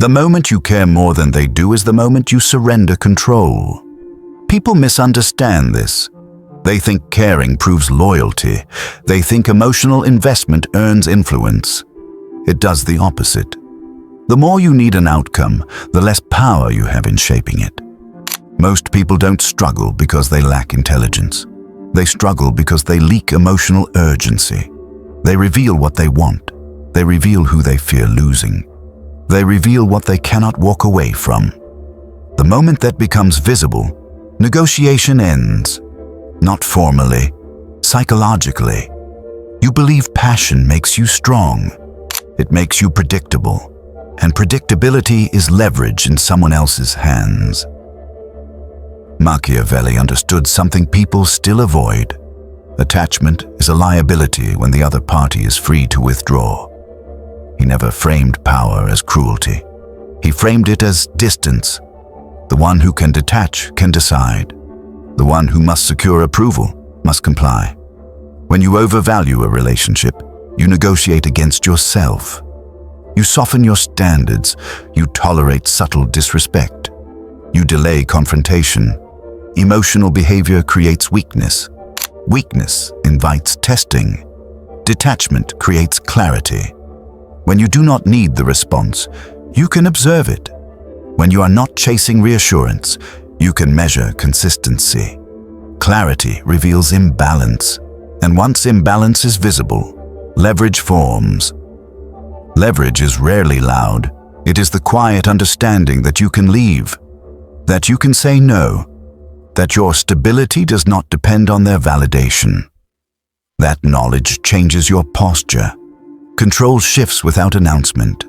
The moment you care more than they do is the moment you surrender control. People misunderstand this. They think caring proves loyalty. They think emotional investment earns influence. It does the opposite. The more you need an outcome, the less power you have in shaping it. Most people don't struggle because they lack intelligence. They struggle because they leak emotional urgency. They reveal what they want. They reveal who they fear losing. They reveal what they cannot walk away from. The moment that becomes visible, negotiation ends. Not formally, psychologically. You believe passion makes you strong. It makes you predictable. And predictability is leverage in someone else's hands. Machiavelli understood something people still avoid. Attachment is a liability when the other party is free to withdraw. He never framed power as cruelty. He framed it as distance. The one who can detach can decide. The one who must secure approval must comply. When you overvalue a relationship, you negotiate against yourself. You soften your standards. You tolerate subtle disrespect. You delay confrontation. Emotional behavior creates weakness. Weakness invites testing. Detachment creates clarity. When you do not need the response, you can observe it. When you are not chasing reassurance, you can measure consistency. Clarity reveals imbalance, and once imbalance is visible, leverage forms. Leverage is rarely loud. It is the quiet understanding that you can leave, that you can say no, that your stability does not depend on their validation. That knowledge changes your posture. Control shifts without announcement.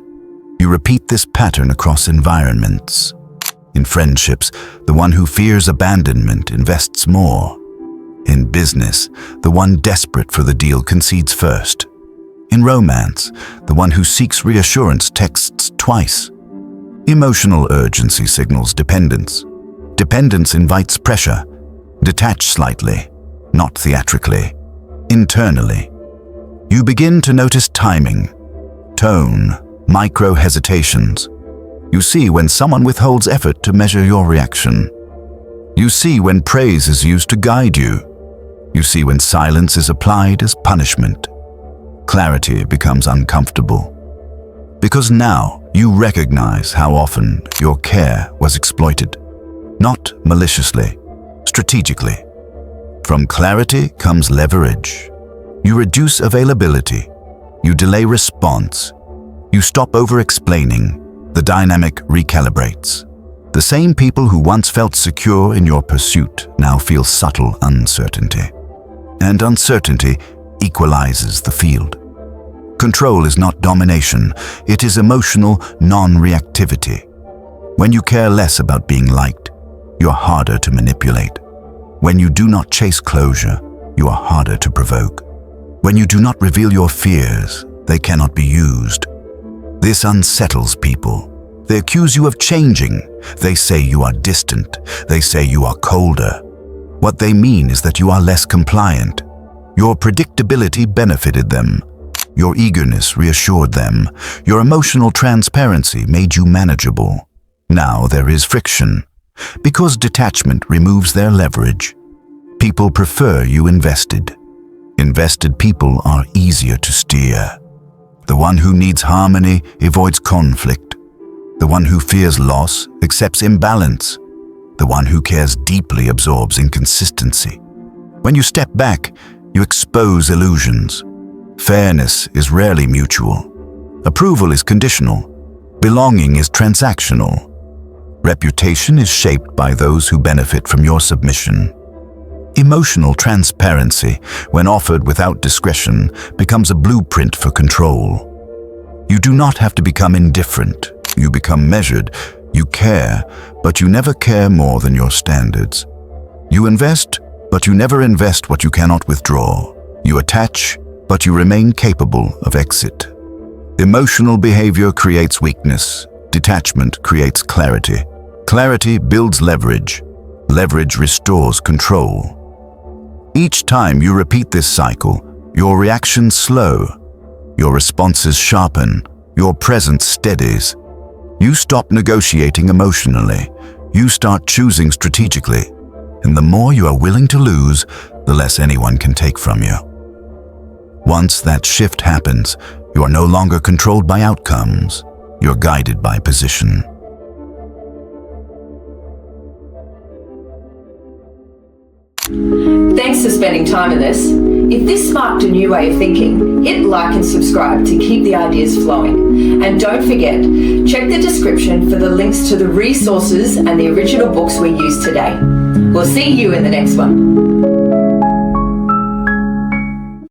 You repeat this pattern across environments. In friendships, the one who fears abandonment invests more. In business, the one desperate for the deal concedes first. In romance, the one who seeks reassurance texts twice. Emotional urgency signals dependence. Dependence invites pressure. Detach slightly, not theatrically. Internally, you begin to notice timing, tone, micro-hesitations. You see when someone withholds effort to measure your reaction. You see when praise is used to guide you. You see when silence is applied as punishment. Clarity becomes uncomfortable. Because now you recognize how often your care was exploited. Not maliciously, strategically. From clarity comes leverage. You reduce availability. You delay response. You stop over-explaining. The dynamic recalibrates. The same people who once felt secure in your pursuit now feel subtle uncertainty. And uncertainty equalizes the field. Control is not domination. It is emotional non-reactivity. When you care less about being liked, you are harder to manipulate. When you do not chase closure, you are harder to provoke. When you do not reveal your fears, they cannot be used. This unsettles people. They accuse you of changing. They say you are distant. They say you are colder. What they mean is that you are less compliant. Your predictability benefited them. Your eagerness reassured them. Your emotional transparency made you manageable. Now there is friction. Because detachment removes their leverage, people prefer you invested. Invested people are easier to steer. The one who needs harmony avoids conflict. The one who fears loss accepts imbalance. The one who cares deeply absorbs inconsistency. When you step back, you expose illusions. Fairness is rarely mutual. Approval is conditional. Belonging is transactional. Reputation is shaped by those who benefit from your submission. Emotional transparency, when offered without discretion, becomes a blueprint for control. You do not have to become indifferent. You become measured. You care, but you never care more than your standards. You invest, but you never invest what you cannot withdraw. You attach, but you remain capable of exit. Emotional behavior creates weakness. Detachment creates clarity. Clarity builds leverage. Leverage restores control. Each time you repeat this cycle, your reactions slow. Your responses sharpen. Your presence steadies. You stop negotiating emotionally. You start choosing strategically. And the more you are willing to lose, the less anyone can take from you. Once that shift happens, you are no longer controlled by outcomes. You're guided by position. Thanks for spending time with us. If this sparked a new way of thinking, hit like and subscribe to keep the ideas flowing. And don't forget, check the description for the links to the resources and the original books we used today. We'll see you in the next one.